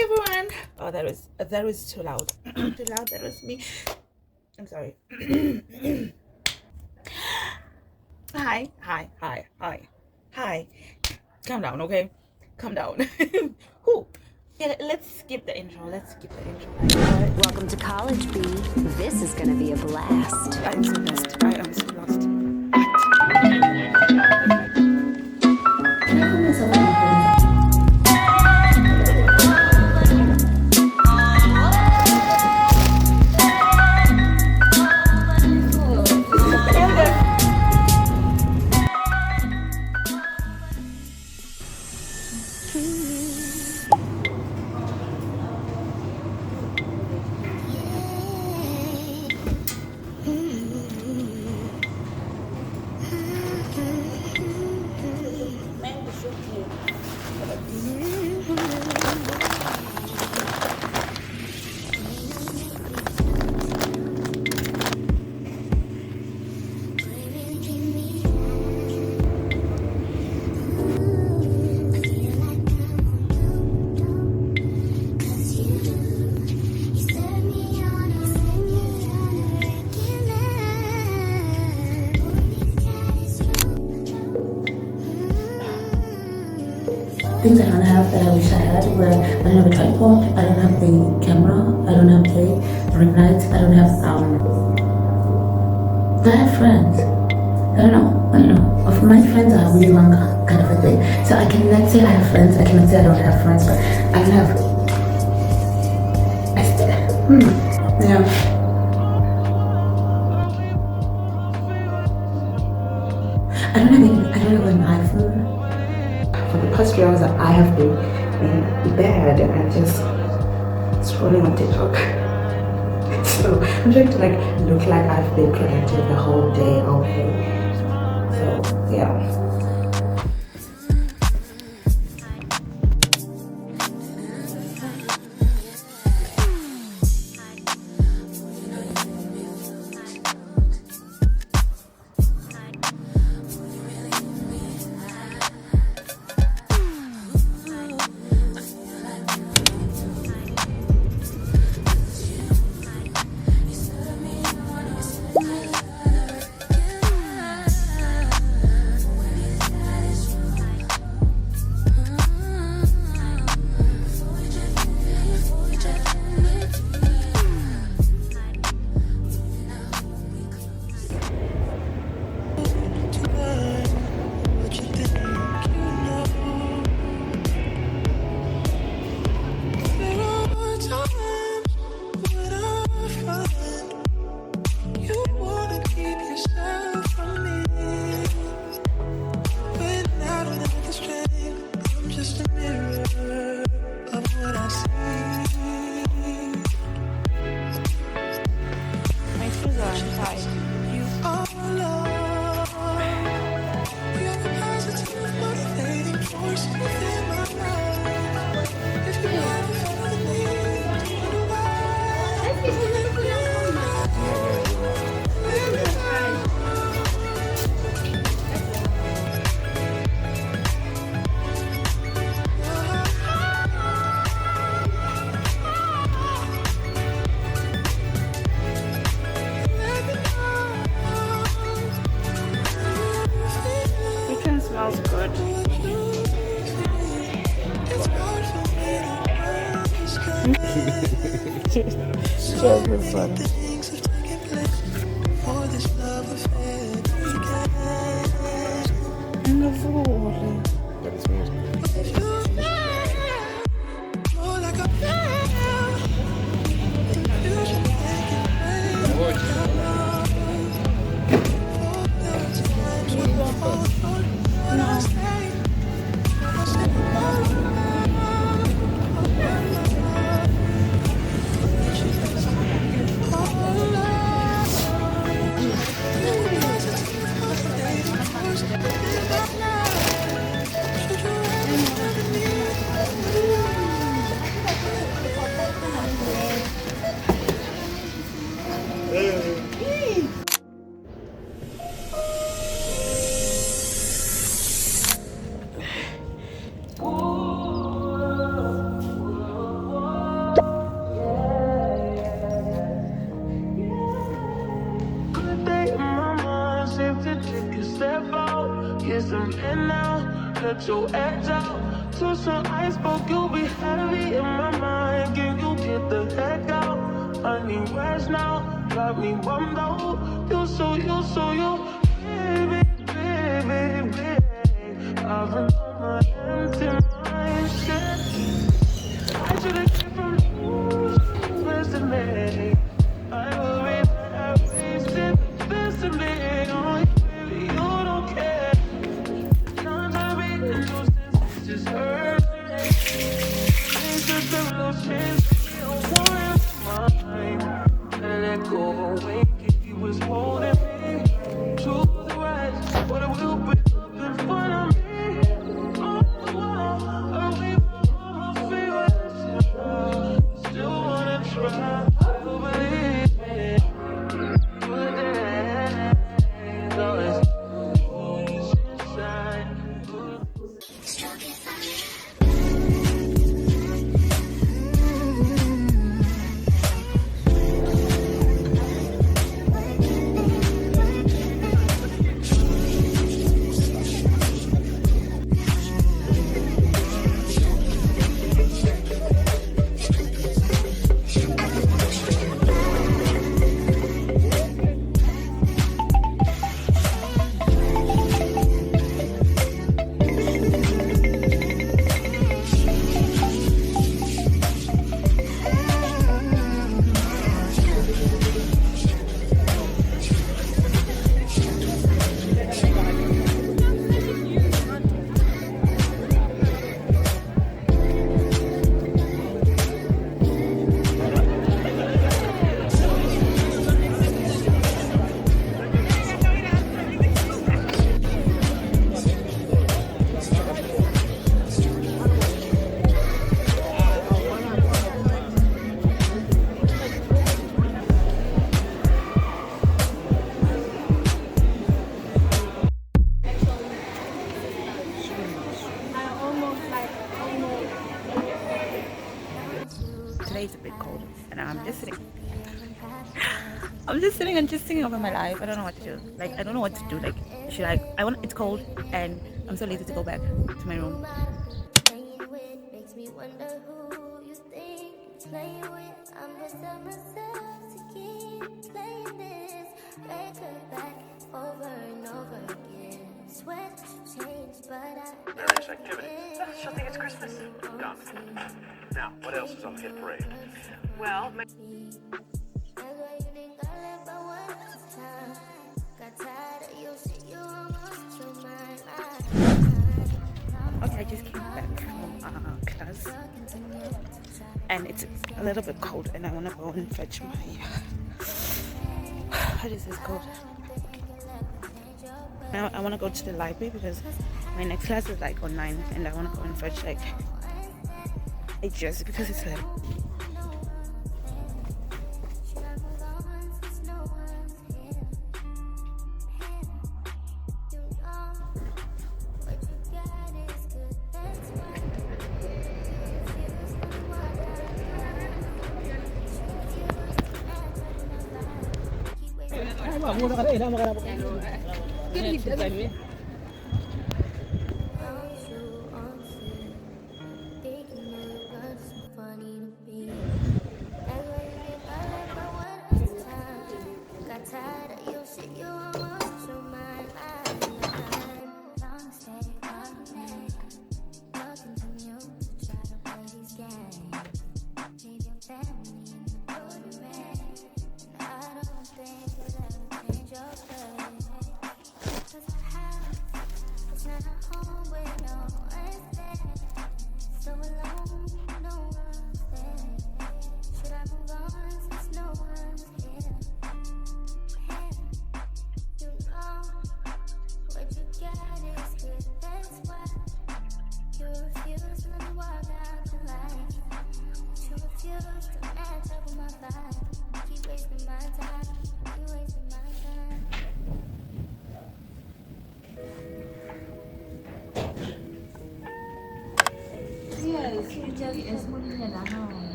Hi everyone. Oh, that was too loud. Too loud. That was me. I'm sorry. Hi. Calm down, okay? Calm down. Who? Yeah, let's skip the intro. You know what? Welcome to college, B. This is gonna be a blast. I am so lost. Things I don't have that I wish I had were I don't have a tripod, I don't have the camera, I don't have the ring light, I don't have I have friends. I don't know. Of my friends are really manga kind of a thing. So I cannot say I have friends, I cannot say I don't have friends, but I can have yeah. I don't have an iPhone. For the past 3 hours I have been in bed and I'm just scrolling on TikTok. So I'm trying to look like I've been productive the whole day, okay? So yeah. Smells good. So fun. let your edge out. To some iceberg, you'll be heavy in my mind. Can you get the heck out? I need rest now. Got me bummed out. You, baby, baby, baby. I've been on my empty mind. Shit, I should've came from you. Listen, me. I worry that I wasted the best of me. Oh, baby, you don't care. Trying to read the news, it's just hurt. It's just a little change. You don't want it mine. Let it go away. He was holding me to the right, but it will be up in front of me. On the wall, away from all my favorites. Still wanna try to believe it. Good days, always inside. Today's a bit cold, and I'm just sitting. I'm just sitting and just thinking about my life. I don't know what to do. Like, I don't know what to do. Like, should I? It's cold, and I'm so lazy to go back to my room. Makes me wonder who you think you're playing with. I'm just telling myself to keep playing this record back over and over again. Sweat change, but I Various activities. She'll think it's Christmas. Done. Now, what else is on the hit parade? Well, that's why you think I left by one time. Got tired of your shit, you almost took my life. Okay, I just came back from class, and it's a little bit cold, and I want to go and fetch my what is this called? Now I want to go to the library because my next class is like on 9, and I want to go and fetch like a dress because it's like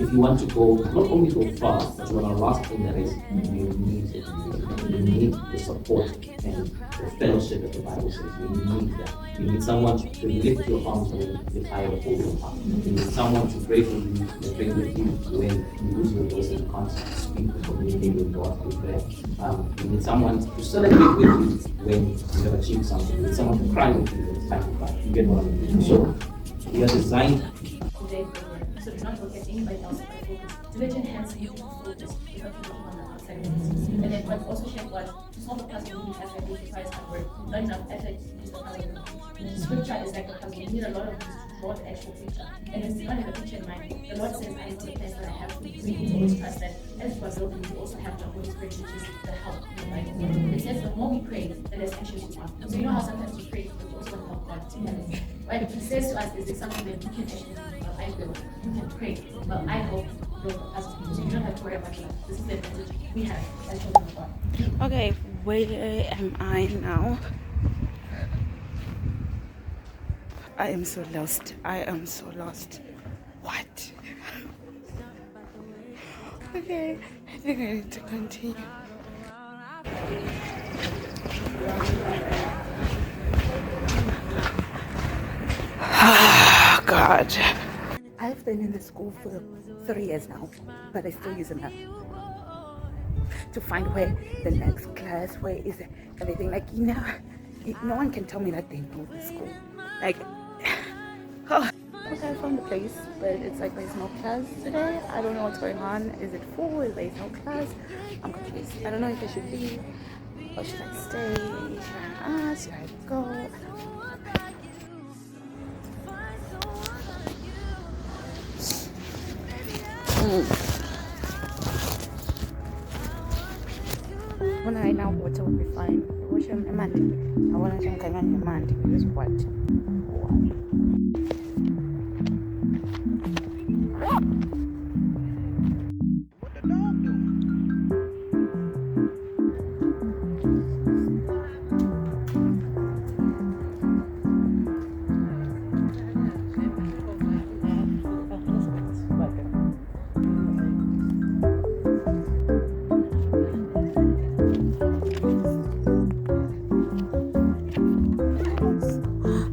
if you want to go, not only go fast, but you want to last in the race, you need it. You need the support and the fellowship that the Bible says. You need that. You need someone to lift your arms when you're tired of holding up. You need someone to pray for you and pray with you when you lose your voice and you can't speak or communicate with God through prayer. You need someone to celebrate with you when you have achieved something. You need someone to cry with you when it's time to cry. You get what I mean? So we are designed. So do not look at anybody else but focus. To let enhance you to focus without looking on the outside of things. And then God also shared God to solve the puzzle we have that requires hard work. Not enough effort to use the puzzle. The scripture is like a puzzle. You need a lot of things to draw the actual picture. And if you don't have a picture in mind, the Lord says, I know the plans that I have for you. So you need to always trust that as God will, you also have the Holy Spirit, which is the help. Right? It says the more we pray, the less anxious we are. So you know how sometimes we pray, but we also want to help God to help us. Right? He says to us, is there something that you can actually do? Well, I will. You can pray. Well, I hope you'll capacity. So you don't have to worry about that. This is the advantage we have as children of God. Okay, where am I now? I am so lost. I am so lost. What? Okay, I think I need to continue. Oh, God. I've been in the school for 3 years now, but I still use a map to find where the next class, where is everything. Like, you know, no one can tell me that they know the school. Like, oh. Okay, I found the place, but it's like there's no class today. I don't know what's going on. Is it full? Is there no class? I'm confused. I don't know if I should leave or should I stay? Should I ask? Should I go? When I now water will be fine. Wash your mind. I want to drink your mind. This is what?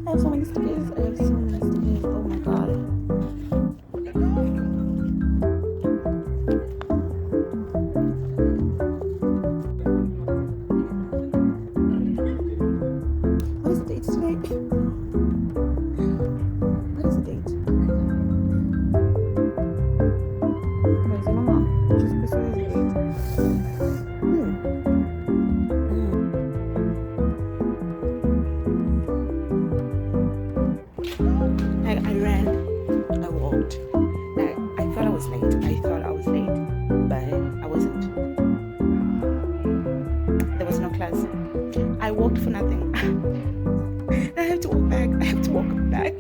I have so many stickers. Oh my god. What is the date today? What is the date? Guys, I don't know. Just precise the date. I ran, I walked. I thought I was late. But I wasn't. There was no class. I walked for nothing. I have to walk back.